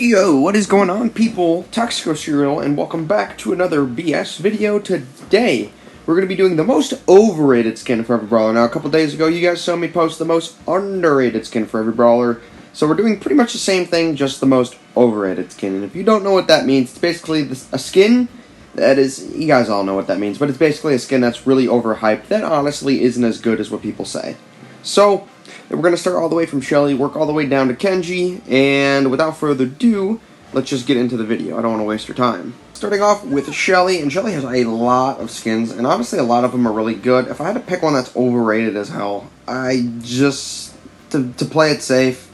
Yo, what is going on, people? Toxico Cereal, and welcome back to another BS video. Today, we're going to be doing the most overrated skin for every brawler. Now, a couple days ago, you guys saw me post the most underrated skin for every brawler. So we're doing pretty much the same thing, just the most overrated skin. And if you don't know what that means, it's basically a skin that is, you guys all know what that means, but it's basically a skin that's really overhyped, that honestly isn't as good as what people say. So, we're going to start all the way from Shelly, work all the way down to Kenji, and without further ado, let's just get into the video. I don't want to waste your time. Starting off with Shelly, and Shelly has a lot of skins, and honestly a lot of them are really good. If I had to pick one that's overrated as hell, to play it safe,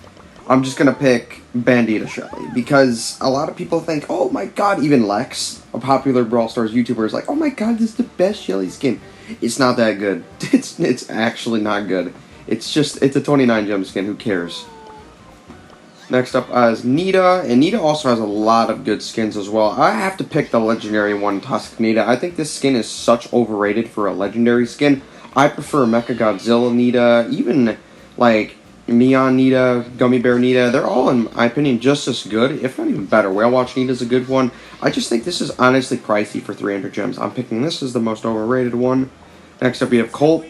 I'm just going to pick Bandita Shelly, because a lot of people think, oh my god, even Lex, a popular Brawl Stars YouTuber, is like, oh my god, this is the best Shelly skin. It's not that good. It's actually not good. It's a 29 gem skin, who cares? Next up is Nita, and Nita also has a lot of good skins as well. I have to pick the legendary one, Tusk Nita. I think this skin is such overrated for a legendary skin. I prefer Mecha Godzilla Nita, even like Neon Nita, Gummy Bear Nita. They're all, in my opinion, just as good, if not even better. Whale Watch Nita's a good one. I just think this is honestly pricey for 300 gems. I'm picking this as the most overrated one. Next up we have Colt.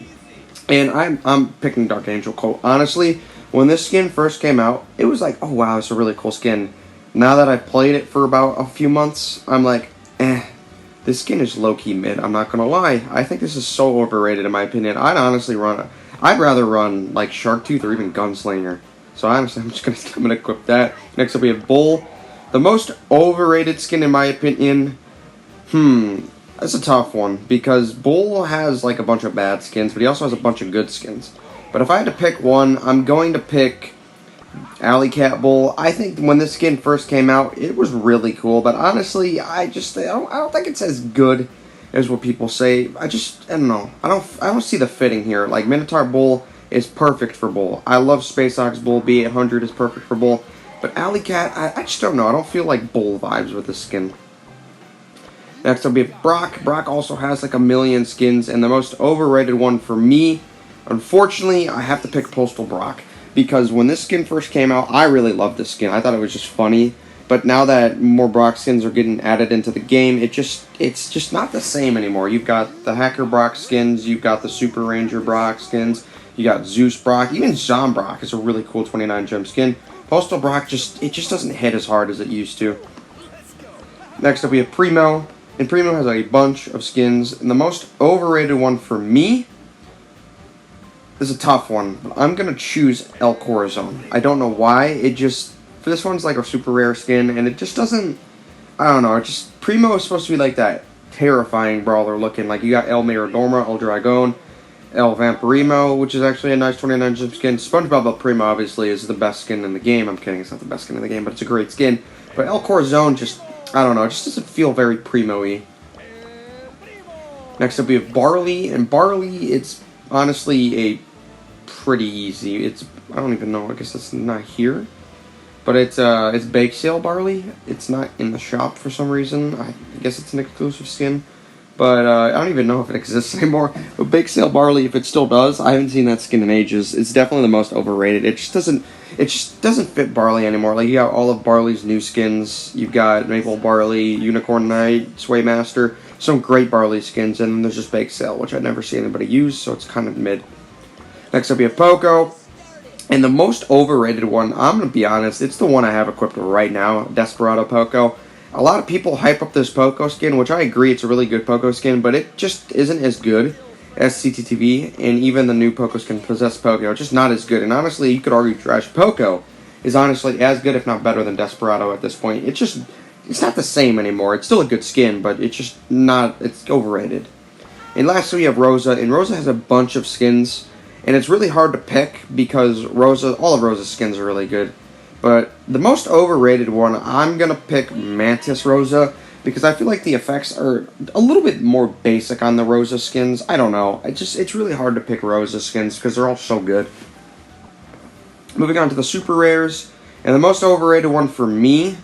And I'm picking Dark Angel Colt. Honestly, when this skin first came out, it was like, oh wow, it's a really cool skin. Now that I've played it for about a few months, I'm like, this skin is low-key mid, I'm not gonna lie. I think this is so overrated in my opinion. I'd rather run like Shark Tooth or even Gunslinger. So honestly, I'm gonna equip that. Next up we have Bull. The most overrated skin in my opinion, that's a tough one, because Bull has like a bunch of bad skins, but he also has a bunch of good skins. But if I had to pick one, I'm going to pick Alley Cat Bull. I think when this skin first came out, it was really cool, but honestly, I don't think it's as good as what people say. I don't know. I don't see the fitting here. Like Minotaur Bull is perfect for Bull. I love Space Ox Bull. B800 is perfect for Bull. But Alley Cat, I just don't know. I don't feel like Bull vibes with this skin. Next up we have Brock. Brock also has like a million skins, and the most overrated one for me, unfortunately, I have to pick Postal Brock. Because when this skin first came out, I really loved this skin. I thought it was just funny. But now that more Brock skins are getting added into the game, it's just not the same anymore. You've got the Hacker Brock skins, you've got the Super Ranger Brock skins, you got Zeus Brock, even Zom Brock is a really cool 29 gem skin. Postal Brock just doesn't hit as hard as it used to. Next up we have Primo. And Primo has a bunch of skins, and the most overrated one for me is a tough one, but I'm going to choose El Corazon. I don't know why, this one's like a super rare skin, and it just doesn't, I don't know, Primo is supposed to be like that terrifying brawler looking, like you got El Miradorma, El Dragon, El Vampirimo, which is actually a nice 29 gem skin. SpongeBob El Primo obviously is the best skin in the game. I'm kidding, it's not the best skin in the game, but it's a great skin. But El Corazon I don't know, it just doesn't feel very Primo-y. Next up we have Barley, and Barley, it's honestly a pretty easy, I don't even know, I guess it's not here. But it's Bake Sale Barley. It's not in the shop for some reason. I guess it's an exclusive skin. But I don't even know if it exists anymore. But Bake Sale Barley, if it still does, I haven't seen that skin in ages. It's definitely the most overrated. It just doesn't fit Barley anymore. Like, you got all of Barley's new skins. You've got Maple Barley, Unicorn Knight, Sway Master. Some great Barley skins, and then there's just Bake Sale, which I never see anybody use, so it's kind of mid. Next up, we have Poco. And the most overrated one, I'm going to be honest, it's the one I have equipped right now, Desperado Poco. A lot of people hype up this Poco skin, which I agree it's a really good Poco skin, but it just isn't as good as CTTV, and even the new Poco skin, Possess Poco, it's just not as good. And honestly, you could argue Trash Poco is honestly as good, if not better, than Desperado at this point. It's not the same anymore. It's still a good skin, but it's overrated. And lastly, we have Rosa, and Rosa has a bunch of skins. And it's really hard to pick because all of Rosa's skins are really good. But the most overrated one, I'm going to pick Mantis Rosa because I feel like the effects are a little bit more basic on the Rosa skins. I don't know. It's really hard to pick Rosa skins because they're all so good. Moving on to the super rares. And the most overrated one for me,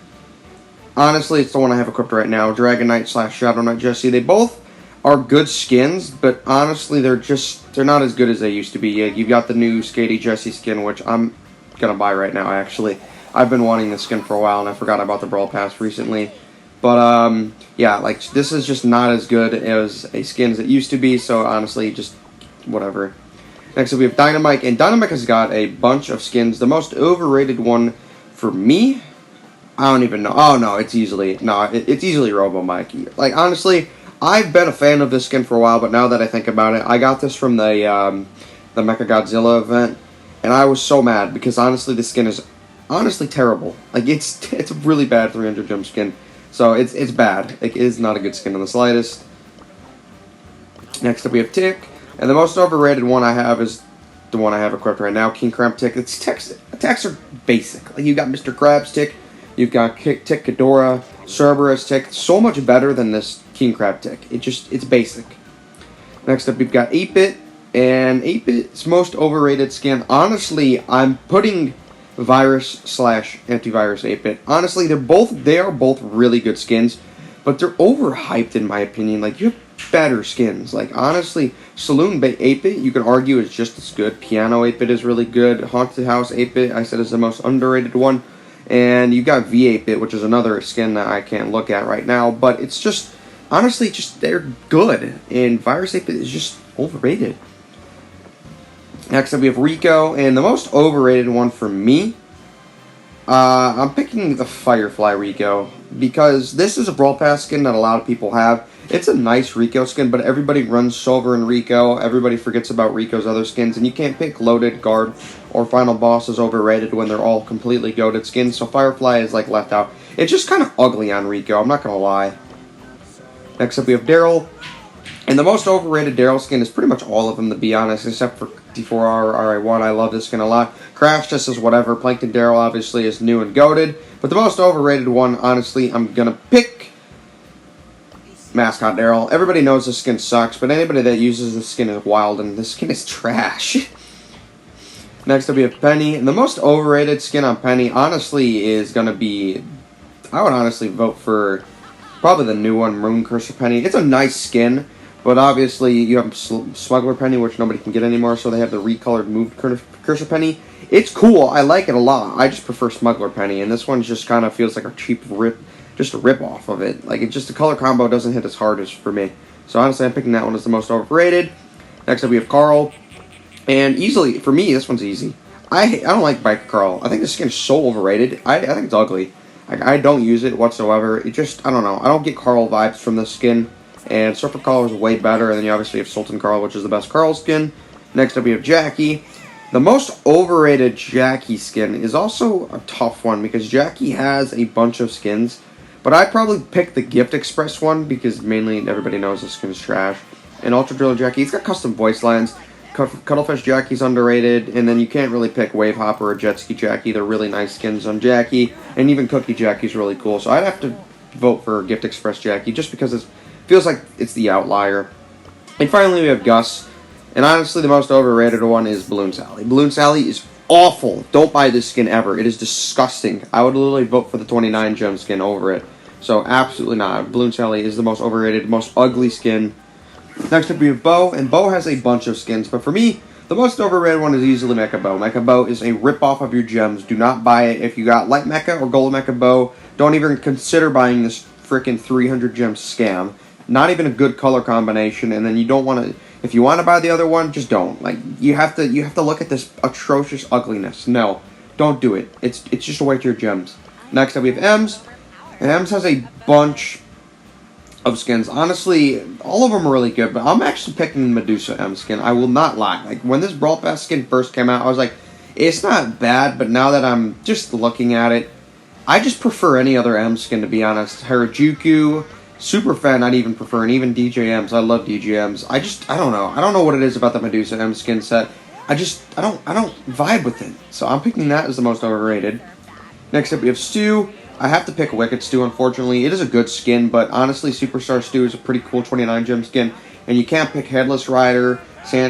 honestly, it's the one I have equipped right now, Dragon Knight / Shadow Knight Jesse. They both are good skins, but honestly, they're not as good as they used to be. You've got the new Skatey Jesse skin, which I'm gonna buy right now, actually. I've been wanting this skin for a while, and I forgot about the Brawl Pass recently. But, yeah, like, this is just not as good as a skin as it used to be, so honestly, just whatever. Next up, we have Dynamite, and Dynamite has got a bunch of skins. The most overrated one for me, I don't even know. Oh, no, it's easily Robo Mikey. Like, honestly, I've been a fan of this skin for a while, but now that I think about it, I got this from the Mechagodzilla event, and I was so mad, because honestly, this skin is honestly terrible. Like, it's a really bad 300 gem skin. So it's bad. It is not a good skin in the slightest. Next up we have Tick. And the most overrated one I have is the one I have equipped right now, King Crab Tick. Its attacks are basic. Like, you got Mr. Krabs Tick, you've got Tick Ghidorah, Cerberus Tick. So much better than this King Crab Tick. It's basic. Next up we've got 8-Bit. And 8-Bit's most overrated skin, honestly, I'm putting Virus/Antivirus 8-Bit. Honestly, they are both really good skins, but they're overhyped in my opinion. Like, you have better skins. Like, honestly, Saloon 8-Bit, you can argue, is just as good. Piano 8-Bit is really good. Haunted House 8-Bit, I said, is the most underrated one. And you got V8-Bit, which is another skin that I can't look at right now. But it's just, honestly, they're good. And Virus 8-Bit is just overrated. Next up we have Rico, and the most overrated one for me, I'm picking the Firefly Rico, because this is a Brawl Pass skin that a lot of people have. It's a nice Rico skin, but everybody runs Silver and Rico, everybody forgets about Rico's other skins, and you can't pick Loaded, Guard, or Final Boss as overrated when they're all completely goated skins, so Firefly is like left out. It's just kind of ugly on Rico, I'm not going to lie. Next up we have Daryl. And the most overrated Daryl skin is pretty much all of them, to be honest, except for 54R RA1. I love this skin a lot. Crash just is whatever. Plankton Daryl obviously is new and goated. But the most overrated one, honestly, I'm going to pick Mascot Daryl. Everybody knows this skin sucks, but anybody that uses this skin is wild, and this skin is trash. Next up we have Penny. And the most overrated skin on Penny, honestly, is going to be, I would honestly vote for probably the new one, Maroon Cursor Penny. It's a nice skin. But obviously, you have Smuggler Penny, which nobody can get anymore, so they have the recolored moved Cursor Penny. It's cool. I like it a lot. I just prefer Smuggler Penny, and this one just kind of feels like a cheap just a rip off of it. Like, the color combo doesn't hit as hard as for me. So honestly, I'm picking that one as the most overrated. Next up, we have Carl. And easily, for me, this one's easy. I don't like Biker Carl. I think this skin is so overrated. I think it's ugly. I don't use it whatsoever. It just, I don't know. I don't get Carl vibes from this skin. And Surfer Carl is way better, and then you obviously have Sultan Carl, which is the best Carl skin. Next up, we have Jackie. The most overrated Jackie skin is also a tough one, because Jackie has a bunch of skins. But I'd probably pick the Gift Express one, because mainly everybody knows this skin is trash. And Ultra Driller Jackie, it's got custom voice lines. Cuttlefish Jackie's underrated, and then you can't really pick Wave Hopper or Jet Ski Jackie. They're really nice skins on Jackie. And even Cookie Jackie's really cool, so I'd have to vote for Gift Express Jackie, just because it's feels like it's the outlier. And finally, we have Gus. And honestly, the most overrated one is Balloon Sally. Balloon Sally is awful. Don't buy this skin ever. It is disgusting. I would literally vote for the 29 gem skin over it. So, absolutely not. Balloon Sally is the most overrated, most ugly skin. Next up, we have Bo. And Bo has a bunch of skins. But for me, the most overrated one is easily Mecha Bo. Mecha Bo is a rip-off of your gems. Do not buy it. If you got Light Mecha or Gold Mecha Bo, don't even consider buying this freaking 300 gem scam. Not even a good color combination, and then you don't want to. If you want to buy the other one, just don't. Like, you have to look at this atrocious ugliness. No, don't do it. It's just a waste of your gems. Next up, we have Ems, and Ems has a bunch of skins. Honestly, all of them are really good, but I'm actually picking Medusa M skin. I will not lie. Like, when this Brawl Pass skin first came out, I was like, it's not bad, but now that I'm just looking at it, I just prefer any other M skin, to be honest. Harajuku, Super Fan, I'd even prefer, and even DJMs. I love DJMs. I don't know. I don't know what it is about the Medusa M skin set. I don't vibe with it. So I'm picking that as the most overrated. Next up, we have Stu. I have to pick Wicked Stu, unfortunately. It is a good skin, but honestly, Superstar Stu is a pretty cool 29 gem skin. And you can't pick Headless Rider,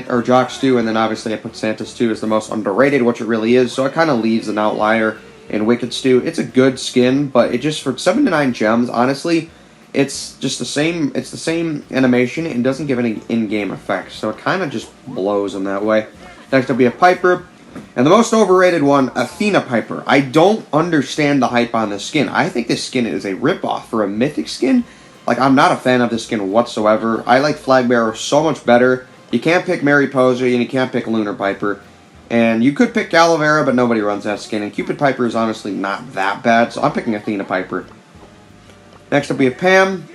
or Jock Stu, and then obviously I put Santa Stu as the most underrated, which it really is. So it kind of leaves an outlier in Wicked Stu. It's a good skin, but it just, for 7 to 9 gems, honestly, it's just the same animation and doesn't give any in-game effects, so it kind of just blows in that way. Next up we have Piper, And the most overrated one, Athena Piper. I don't understand the hype on this skin. I think this skin is a ripoff for a mythic skin. Like, I'm not a fan of this skin whatsoever. I like Flag Bearer so much better. You can't pick Mary Posey and you can't pick Lunar Piper. And you could pick Calavera, but nobody runs that skin. And Cupid Piper is honestly not that bad, so I'm picking Athena Piper. Next up we have Pam.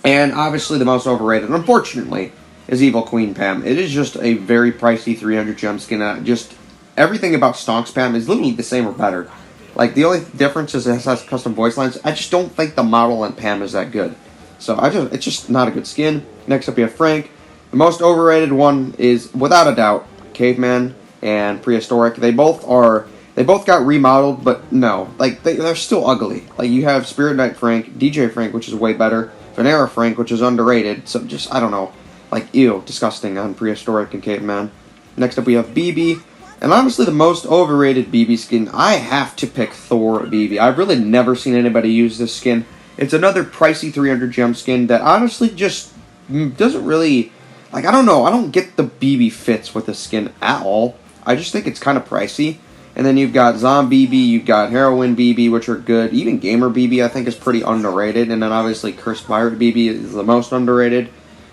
And obviously the most overrated, unfortunately, is Evil Queen Pam. It is just a very pricey 300 gem skin. Just everything about Stonks Pam is literally the same or better. Like, the only difference is it has custom voice lines. I just don't think the model on Pam is that good. So it's just not a good skin. Next up we have Frank. The most overrated one is, without a doubt, Caveman and Prehistoric. They both got remodeled, but no. Like, they're still ugly. Like, you have Spirit Knight Frank, DJ Frank, which is way better, Venera Frank, which is underrated. So just, I don't know. Like, ew, disgusting on Prehistoric and Caveman. Next up we have BB. And honestly, the most overrated BB skin, I have to pick Thor BB. I've really never seen anybody use this skin. It's another pricey 300 gem skin that honestly just doesn't really... Like, I don't know. I don't get the BB fits with the skin at all. I just think it's kind of pricey. And then you've got Zombie BB, you've got Heroine BB, which are good. Even Gamer BB, I think, is pretty underrated. And then obviously Cursed Pirate BB is the most underrated.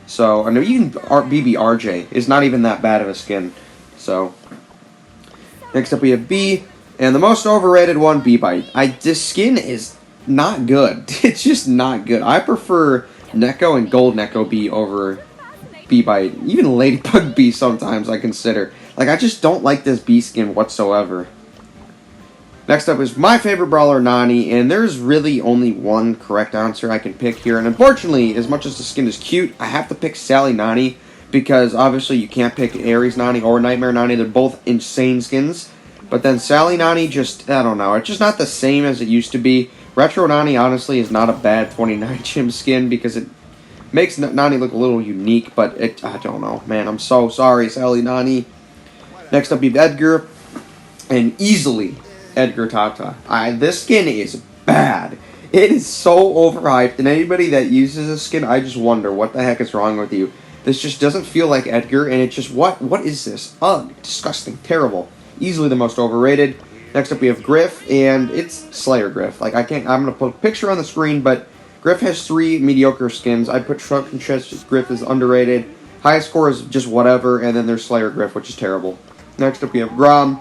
So, and even BB RJ is not even that bad of a skin. So, next up we have B. And the most overrated one, B-Bite. This skin is not good. It's just not good. I prefer Neko and Gold Neko B over B-Bite. Even Ladybug B sometimes I consider. Like, I just don't like this B skin whatsoever. Next up is my favorite brawler, Nani, and there's really only one correct answer I can pick here. And unfortunately, as much as the skin is cute, I have to pick Sally Nani, because obviously you can't pick Ares Nani or Nightmare Nani. They're both insane skins. But then Sally Nani just, I don't know, it's just not the same as it used to be. Retro Nani, honestly, is not a bad 29 gem skin, because it makes Nani look a little unique, but I don't know. Man, I'm so sorry, Sally Nani. Next up, we have Edgar, and easily Edgar Tata. This skin is bad. It is so overhyped, and anybody that uses this skin, I just wonder, what the heck is wrong with you? This just doesn't feel like Edgar, and it's just, what is this? Ugh, disgusting, terrible. Easily the most overrated. Next up, we have Griff, and it's Slayer Griff. Like, I'm going to put a picture on the screen, but Griff has 3 mediocre skins. I'd put Shrunken Chest Griff is underrated. Highest score is just whatever, and then there's Slayer Griff, which is terrible. Next up, we have Grom.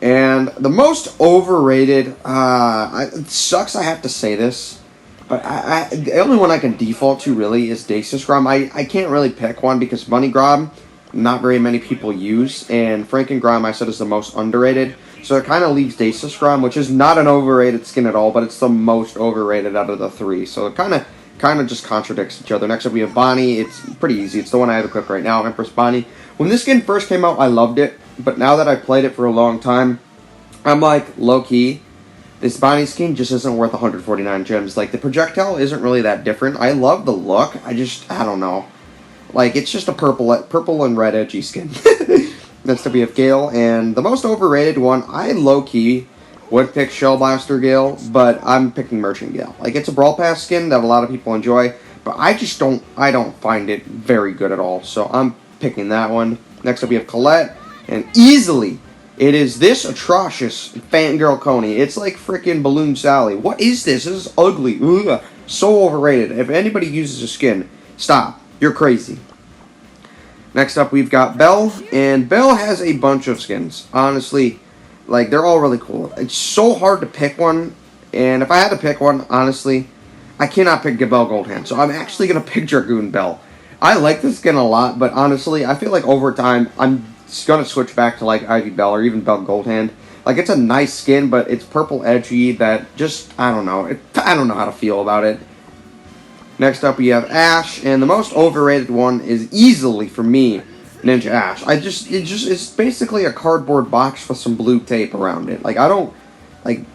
And the most overrated, it sucks I have to say this, but the only one I can default to, really, is Dacius Grom. I can't really pick one, because Bunny Grom, not very many people use, and Franken Grom, I said, is the most underrated. So it kind of leaves Dacius Grom, which is not an overrated skin at all, but it's the most overrated out of the 3. So it kind of just contradicts each other. Next up, we have Bonnie. It's pretty easy. It's the one I have to click right now, Empress Bonnie. When this skin first came out, I loved it, but now that I've played it for a long time, I'm like, low-key, this Bonnie skin just isn't worth 149 gems. Like, the projectile isn't really that different. I love the look. I don't know. Like, it's just a purple and red edgy skin. Next up, we have Gale, and the most overrated one, I low-key would pick Shell Blaster Gale, but I'm picking Merchant Gale. Like, it's a Brawl Pass skin that a lot of people enjoy, but I don't find it very good at all, so I'm picking that one. Next up, we have Colette, and easily, it is this atrocious Fangirl Coney. It's like freaking Balloon Sally. What is this? This is ugly. Ugh. So overrated. If anybody uses a skin, stop. You're crazy. Next up, we've got Belle, and Belle has a bunch of skins. Honestly, like, they're all really cool. It's so hard to pick one, and if I had to pick one, honestly, I cannot pick Belle Goldhand, so I'm actually going to pick Dragoon Belle. I like this skin a lot, but honestly, I feel like over time, I'm going to switch back to, like, Ivy Belle or even Belle Goldhand. Like, it's a nice skin, but it's purple edgy that just, I don't know. I don't know how to feel about it. Next up, we have Ash, and the most overrated one is easily, for me, Ninja Ash. It's basically a cardboard box with some blue tape around it. Like,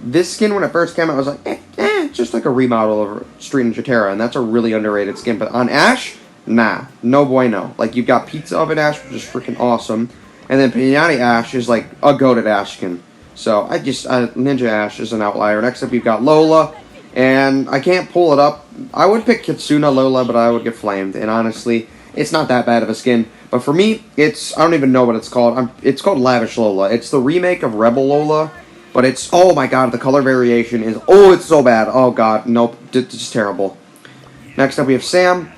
this skin, when it first came out, I was like, it's just like a remodel of Street Ninja Tera, and that's a really underrated skin. But on Ash, nah, no bueno. Like, you've got Pizza Oven Ash, which is freaking awesome, and then Pinati Ash is like a goated Ash skin. So, Ninja Ash is an outlier. Next up, we've got Lola. And I can't pull it up. I would pick Kitsuna Lola, but I would get flamed. And honestly, It's not that bad of a skin. But for me, I don't even know what it's called. It's called Lavish Lola. It's the remake of Rebel Lola. But it's, oh my god, the color variation is, oh, it's so bad. Oh god, nope, it's just terrible. Next up we have Sam.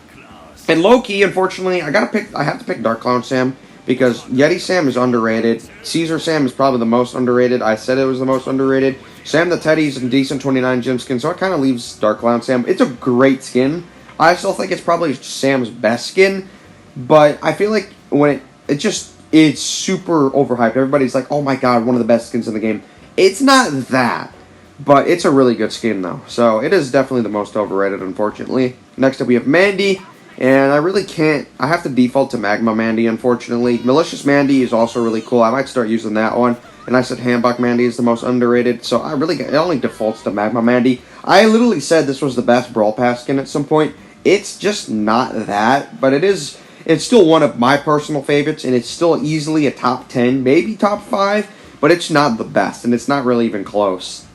And Loki, unfortunately, I have to pick Dark Clown Sam. Because Yeti Sam is underrated. Caesar Sam is probably the most underrated. I said it was the most underrated. Sam the Teddy's a decent 29 gem skin, so it kind of leaves Dark Clown Sam. It's a great skin. I still think it's probably Sam's best skin. But I feel like when it's super overhyped. Everybody's like, oh my god, one of the best skins in the game. It's not that. But it's a really good skin, though. So it is definitely the most overrated, unfortunately. Next up, we have Mandy. And I really can't, I have to default to Magma Mandy, unfortunately. Malicious Mandy is also really cool. I might start using that one. And I said Handbuck Mandy is the most underrated, so it only defaults to Magma Mandy. I literally said this was the best Brawl Pass skin at some point. It's just not that, but it's still one of my personal favorites, and it's still easily a top 10, maybe top 5, but it's not the best, and it's not really even close.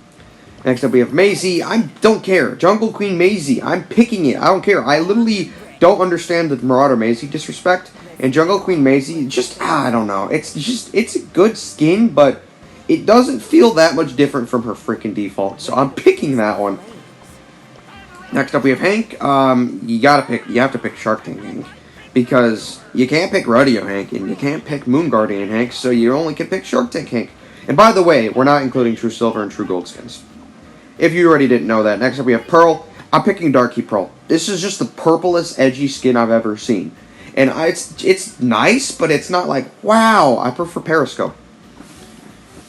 Next up we have Maisie. I don't care. Jungle Queen Maisie. I'm picking it. I don't care. I literally don't understand the Marauder Maisie disrespect. And Jungle Queen Maisie, just, I don't know. It's a good skin, but it doesn't feel that much different from her freaking default. So I'm picking that one. Next up we have Hank. You have to pick Shark Tank Hank. Because you can't pick Rodeo Hank, and you can't pick Moon Guardian Hank, so you only can pick Shark Tank Hank. And by the way, we're not including True Silver and True Gold skins. If you already didn't know that. Next up we have Pearl. I'm picking Darky Pearl. This is just the purplest, edgy skin I've ever seen. And it's nice, but it's not like, wow, I prefer Periscope.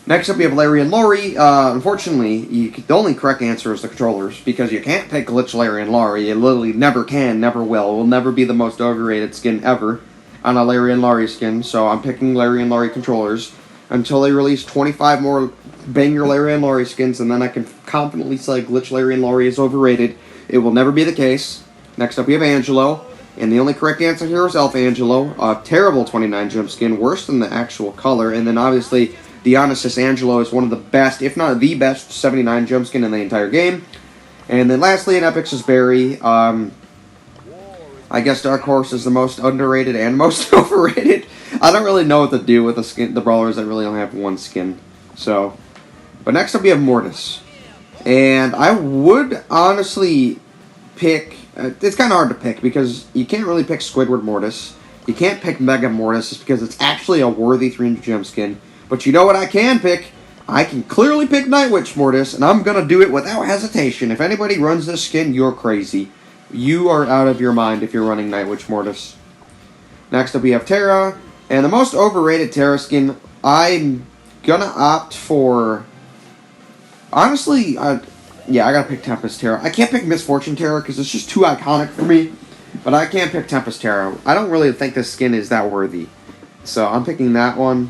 Next up, we have Larry and Laurie. Unfortunately, the only correct answer is the controllers, because you can't pick Glitch Larry and Laurie. You literally never can, never will. It will never be the most overrated skin ever on a Larry and Laurie skin, so I'm picking Larry and Laurie controllers until they release 25 more banger Larry and Laurie skins, and then I can confidently say Glitch Larry and Laurie is overrated. It will never be the case. Next up, we have Angelo. And the only correct answer here is Elf Angelo. A terrible 29 gem skin, worse than the actual color. And then obviously, Dionysus Angelo is one of the best, if not the best, 79 gem skin in the entire game. And then lastly, in Epics is Barry. I guess Dark Horse is the most underrated and most overrated. I don't really know what to do with the brawlers that really only have one skin. So, but next up we have Mortise. And I would honestly pick, it's kind of hard to pick because you can't really pick Squidward Mortis. You can't pick Mega Mortis because it's actually a worthy 300 gem skin. But you know what I can pick? I can clearly pick Night Witch Mortis, and I'm going to do it without hesitation. If anybody runs this skin, you're crazy. You are out of your mind if you're running Night Witch Mortis. Next up we have Tera, and the most overrated Tera skin, I'm going to opt for... Honestly, I gotta pick Tempest Tera. I can't pick Misfortune Tera because it's just too iconic for me. But I can't pick Tempest Tera. I don't really think this skin is that worthy. So I'm picking that one.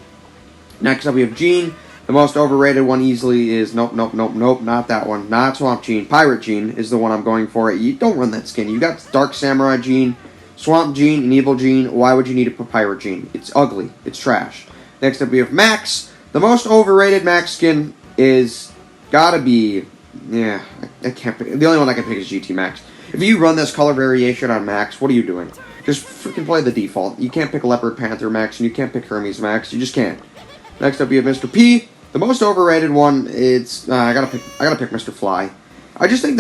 Next up we have Jean. The most overrated one easily is, nope, not that one. Not Swamp Jean. Pirate Jean is the one I'm going for. You don't run that skin. You got Dark Samurai Jean, Swamp Jean, and Evil Jean. Why would you need to put Pirate Jean? It's ugly. It's trash. Next up we have Max. The most overrated Max skin is... gotta be, yeah, I can't pick. The only one I can pick is GT Max. If you run this color variation on Max, what are you doing? Just freaking play the default. You can't pick Leopard Panther Max, and you can't pick Hermes Max. You just can't. Next up, you have Mr. P. The most overrated one is I gotta pick Mr. Fly. I just think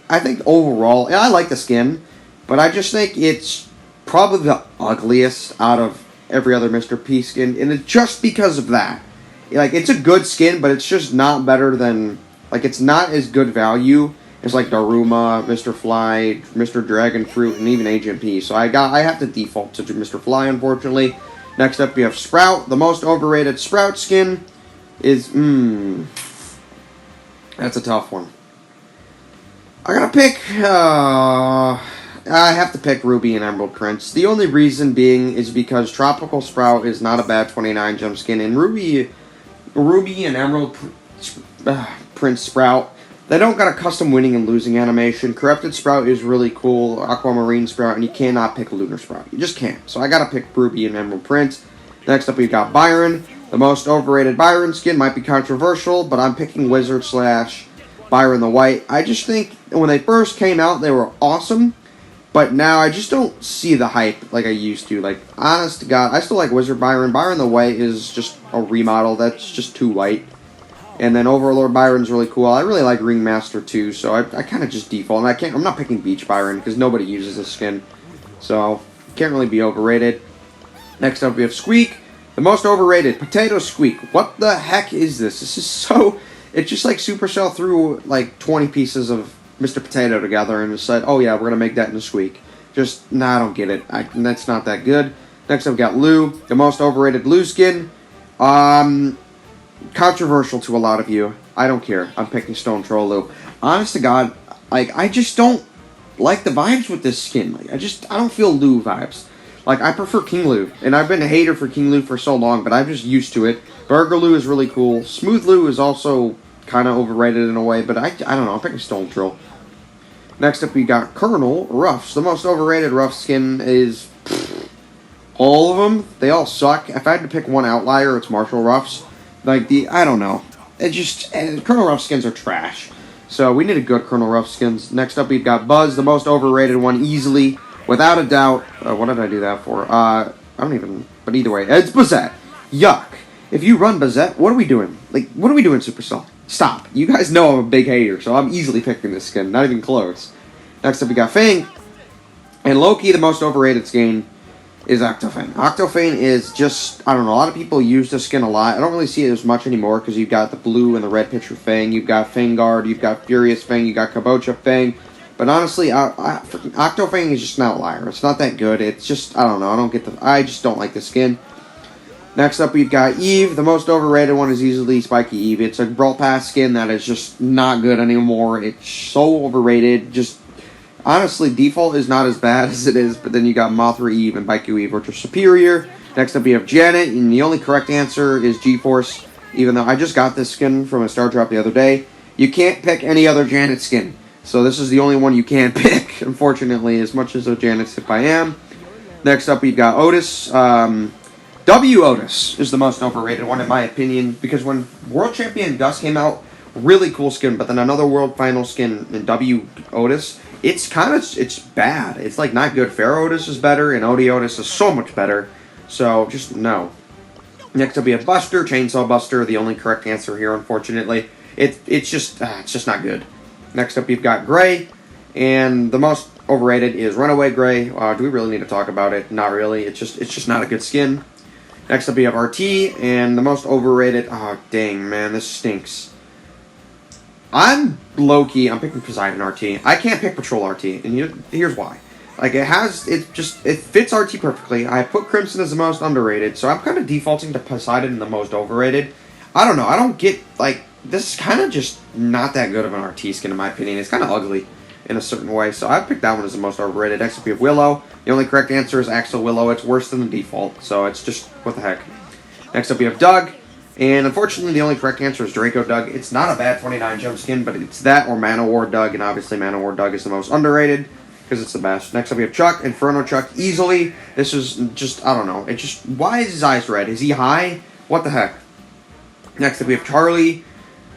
I think overall, I like the skin, but I just think it's probably the ugliest out of every other Mr. P skin, and it's just because of that. Like, it's a good skin, but it's just not better than... like, it's not as good value as, like, Daruma, Mr. Fly, Mr. Dragon Fruit, and even Agent P. So I have to default to Mr. Fly, unfortunately. Next up, we have Sprout. The most overrated Sprout skin is... that's a tough one. I gotta pick... I have to pick Ruby and Emerald Prince. The only reason being is because Tropical Sprout is not a bad 29 gem skin, and Ruby and Emerald Prince Sprout, they don't got a custom winning and losing animation. Corrupted Sprout is really cool, Aquamarine Sprout, and you cannot pick Lunar Sprout. You just can't. So I gotta pick Ruby and Emerald Prince. Next up we've got Byron. The most overrated Byron skin might be controversial, but I'm picking Wizard / Byron the White. I just think when they first came out, they were awesome, But now I just don't see the hype like I used to. Like, honest to God, I still like Wizard Byron. Byron the White is just a remodel. That's just too white. And then Overlord Byron's really cool. I really like Ringmaster too, so I kind of just default. And I'm not picking Beach Byron because nobody uses this skin. So, can't really be overrated. Next up we have Squeak. The most overrated, Potato Squeak. What the heck is this? This is so... It's just like Supercell threw like 20 pieces of Mr. Potato together and just said, oh yeah, we're going to make that into Squeak. Just, nah, I don't get it. That's not that good. Next up we got Lou. The most overrated Lou skin. Controversial to a lot of you. I don't care. I'm picking Stone Troll Lou. Honest to God, like, I just don't like the vibes with this skin. Like, I don't feel Lou vibes. Like, I prefer King Lou, and I've been a hater for King Lou for so long, but I'm just used to it. Burger Lou is really cool. Smooth Lou is also kind of overrated in a way, but I don't know. I'm picking Stone Troll. Next up, we got Colonel Ruffs. The most overrated Ruffs skin is all of them. They all suck. If I had to pick one outlier, it's Marshall Ruffs. Like, I don't know. It just, Colonel Ruff skins are trash. So, we need a good Colonel Ruff skins. Next up, we've got Buzz, the most overrated one, easily. Without a doubt. What did I do that for? I don't even, but either way. It's Bazette. Yuck. If you run Bazette, what are we doing? Like, what are we doing, Supercell? Stop. You guys know I'm a big hater, so I'm easily picking this skin. Not even close. Next up, we got Fang. And Loki, the most overrated skin, is Octopan. Octopan is just, I don't know, a lot of people use this skin a lot. I don't really see it as much anymore because you've got the blue and the red picture Fang. You've got Fangard, you've got Furious Fang, you've got Kabocha Fang. But honestly, Octofang is just an outlier. It's not that good. It's just, I don't know. I just don't like the skin. Next up, we've got Eve. The most overrated one is easily Spiky Eve. It's a Brawl Pass skin that is just not good anymore. It's so overrated. Just, honestly, default is not as bad as it is, but then you got Mothra Eve and Baiku Eve, which are superior. Next up, we have Janet, and the only correct answer is G-Force, even though I just got this skin from a Star Drop the other day. You can't pick any other Janet skin. So this is the only one you can pick, unfortunately, as much as a Janet tip I am. Next up, we've got Otis. W Otis is the most overrated one, in my opinion, because when World Champion Gus came out, really cool skin, but then another World Final skin in W Otis, it's bad. It's like not good. Pharaoh Otis is better, and Odie Otis is so much better. So just no. Next up, we have Buster, Chainsaw Buster, the only correct answer here, unfortunately. It's just not good. Next up, we've got Gray, and the most overrated is Runaway Gray. Do we really need to talk about it? Not really. It's just not a good skin. Next up, we have RT, and the most overrated. Oh, dang, man, this stinks. I'm low-key. I'm picking Poseidon RT. I can't pick Patrol RT, and here's why. Like, it fits RT perfectly. I put Crimson as the most underrated, so I'm kind of defaulting to Poseidon the most overrated. I don't know. I don't get, like, this is kind of just not that good of an RT skin, in my opinion. It's kind of ugly in a certain way, so I picked that one as the most overrated. Next up, we have Willow. The only correct answer is Axel Willow. It's worse than the default, so it's just, what the heck. Next up, we have Doug, and unfortunately, the only correct answer is Draco Doug. It's not a bad 29 jump skin, but it's that or Manowar Doug, and obviously Manowar Doug is the most underrated, because it's the best. Next up, we have Chuck, Inferno Chuck, easily. This is just, I don't know. It's just, why is his eyes red? Is he high? What the heck? Next up, we have Charlie.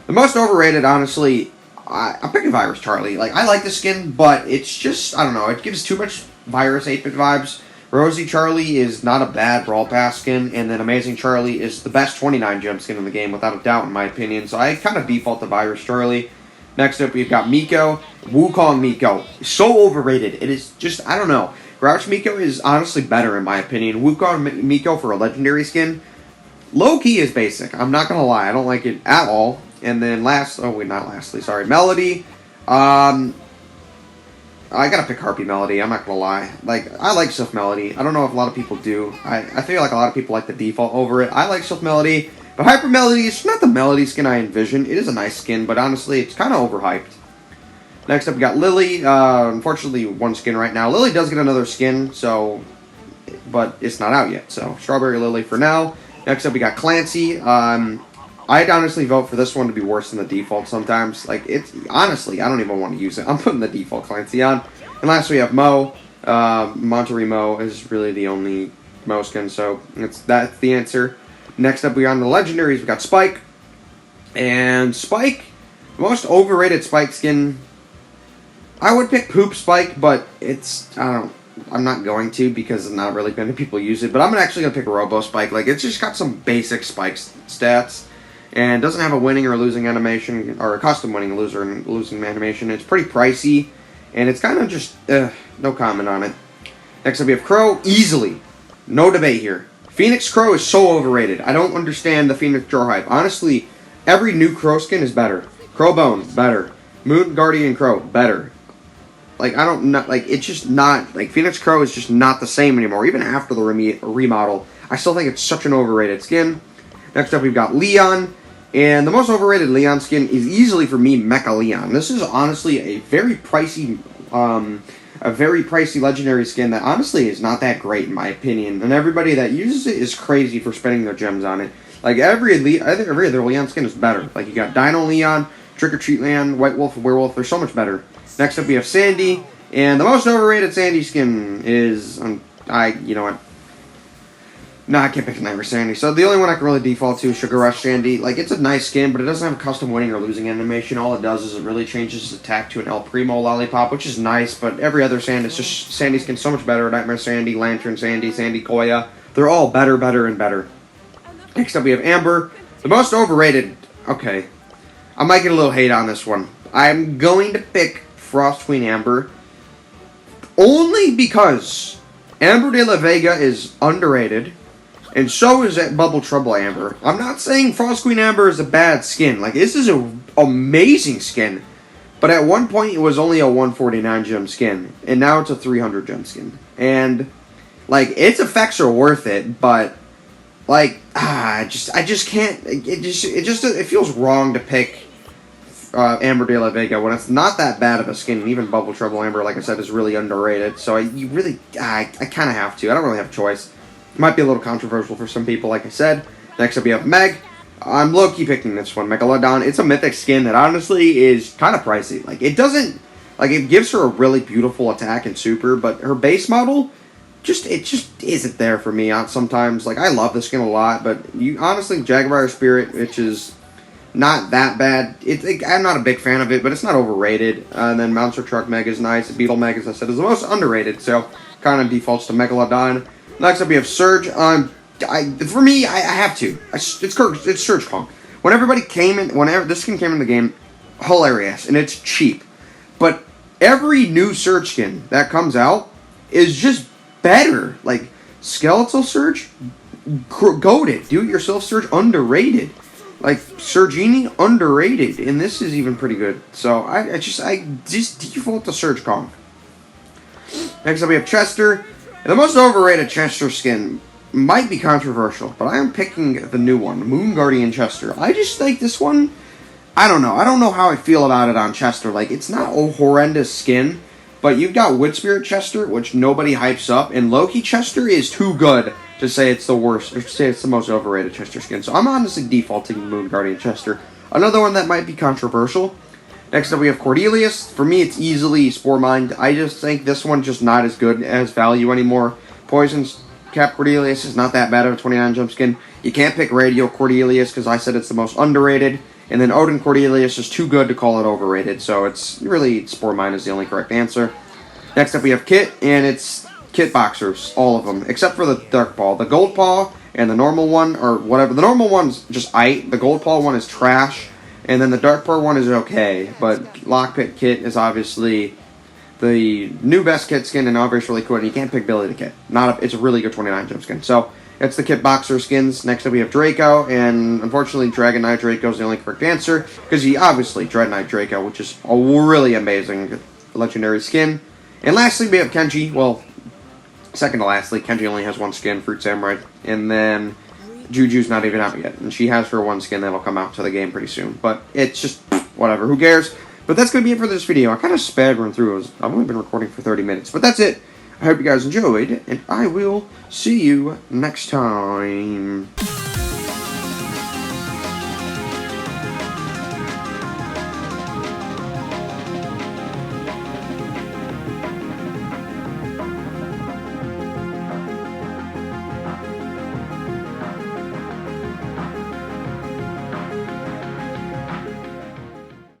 The most overrated, honestly, I'm picking Virus Charlie. Like, I like the skin, but it's just, I don't know, it gives too much Virus 8-bit vibes. Rosie Charlie is not a bad Brawl Pass skin, and then Amazing Charlie is the best 29 jump skin in the game, without a doubt, in my opinion. So I kind of default to Virus Charlie. Next up, we've got Miko. Wukong Miko. So overrated. It is just, I don't know. Grouch Miko is honestly better, in my opinion. Wukong Miko for a legendary skin, low-key is basic. I'm not going to lie. I don't like it at all. And then Melody. I gotta pick Harpy Melody, I'm not gonna lie. Like, I like Swift Melody. I don't know if a lot of people do. I feel like a lot of people like the default over it. I like Swift Melody, but Hyper Melody is not the Melody skin I envision. It is a nice skin, but honestly, it's kind of overhyped. Next up, we got Lily. Unfortunately, one skin right now. Lily does get another skin, so, but it's not out yet. So, Strawberry Lily for now. Next up, we got Clancy. I'd honestly vote for this one to be worse than the default sometimes. Like, it's, honestly, I don't even want to use it. I'm putting the default Clancy on. And last we have Mo. Monterey Mo is really the only Mo skin, so that's the answer. Next up, we're on the legendaries. We got Spike. And Spike, the most overrated Spike skin, I would pick Poop Spike, but I'm not going to because not really many people use it. But I'm actually going to pick Robo Spike. Like, it's just got some basic Spike stats. And doesn't have a winning or losing animation, or a custom winning or losing animation. It's pretty pricey. And it's kind of just, no comment on it. Next up we have Crow. Easily. No debate here. Phoenix Crow is so overrated. I don't understand the Phoenix Crow hype. Honestly, every new Crow skin is better. Crow Bone, better. Moon Guardian Crow, better. Like, it's just not, like, Phoenix Crow is just not the same anymore. Even after the remodel, I still think it's such an overrated skin. Next up, we've got Leon. And the most overrated Leon skin is easily, for me, Mecha Leon. This is honestly a very pricey legendary skin that honestly is not that great, in my opinion. And everybody that uses it is crazy for spending their gems on it. Like, every other Leon skin is better. Like, you got Dino Leon, Trick or Treat Leon, White Wolf, Werewolf. They're so much better. Next up, we have Sandy, and the most overrated Sandy skin is, you know what? No, I can't pick a Nightmare Sandy. So the only one I can really default to is Sugar Rush Sandy. Like, it's a nice skin, but it doesn't have a custom winning or losing animation. All it does is it really changes its attack to an El Primo Lollipop, which is nice, but every other Sandy skin's so much better. Nightmare Sandy, Lantern Sandy, Sandy Koya. They're all better, and better. Next up, we have Amber. The most overrated, okay. I might get a little hate on this one. I'm going to pick Frost Queen Amber only because Amber de la Vega is underrated, and so is that Bubble Trouble Amber. I'm not saying Frost Queen Amber is a bad skin. Like, this is an amazing skin, but at one point it was only a 149 gem skin, and now it's a 300 gem skin. And like, its effects are worth it, but like, I just can't. It feels wrong to pick Amber de la Vega when it's not that bad of a skin. And even Bubble Trouble Amber, like I said, is really underrated. So I kind of have to. I don't really have a choice. It might be a little controversial for some people, like I said. Next up, we have Meg. I'm low-key picking this one, Megalodon. It's a mythic skin that honestly is kind of pricey. Like, it doesn't, like, it gives her a really beautiful attack and super, but her base model, it just isn't there for me sometimes. Like, I love the skin a lot, but honestly, Jaguar Spirit, which is not that bad. I'm not a big fan of it, but it's not overrated. And then Monster Truck Meg is nice. Beetle Meg, as I said, is the most underrated, so kind of defaults to Megalodon. Next up, we have Surge. For me, I have to. It's Surge Kong. Whenever this skin came in the game, hilarious, and it's cheap. But every new Surge skin that comes out is just better. Like, Skeletal Surge, goated. Do-it-yourself Surge, underrated. Like, Surgini, underrated. And this is even pretty good. So, I just default to Surge Kong. Next up, we have Chester. And the most overrated Chester skin might be controversial, but I am picking the new one, Moon Guardian Chester. I just think this one, I don't know. I don't know how I feel about it on Chester. Like, it's not a horrendous skin, but you've got Wood Spirit Chester, which nobody hypes up, and Loki Chester is too good to say it's the worst, or to say it's the most overrated Chester skin. So I'm honestly defaulting Moon Guardian Chester. Another one that might be controversial. Next up, we have Cordelius. For me, it's easily Spore Mind. I just think this one's just not as good as value anymore. Poison's Cap Cordelius is not that bad of a 29 jump skin. You can't pick Radio Cordelius because I said it's the most underrated. And then Odin Cordelius is too good to call it overrated. So it's really Spore Mind is the only correct answer. Next up, we have Kit, and it's Kit Boxers. All of them, except for the Dark Paw. The Gold Paw and the normal one, or whatever. The normal one's just aight. The Gold Paw one is trash. And then the Dark Paw one is okay, but Lockpick Kit is obviously the new best Kit skin, and obviously really cool, and you can't pick Billy the Kit. It's a really good 29 gem skin. So, it's the Kit Boxer skins. Next up we have Draco, and unfortunately Dragon Knight Draco is the only correct answer, because he obviously Dread Knight Draco, which is a really amazing legendary skin. And lastly we have Kenji. Well, second to lastly, Kenji only has one skin, Fruit Samurai, and then Juju's not even out yet, and she has her one skin that'll come out to the game pretty soon. But it's just, whatever, who cares? But that's going to be it for this video. I kind of sped run through. I've only been recording for 30 minutes, but that's it. I hope you guys enjoyed, and I will see you next time.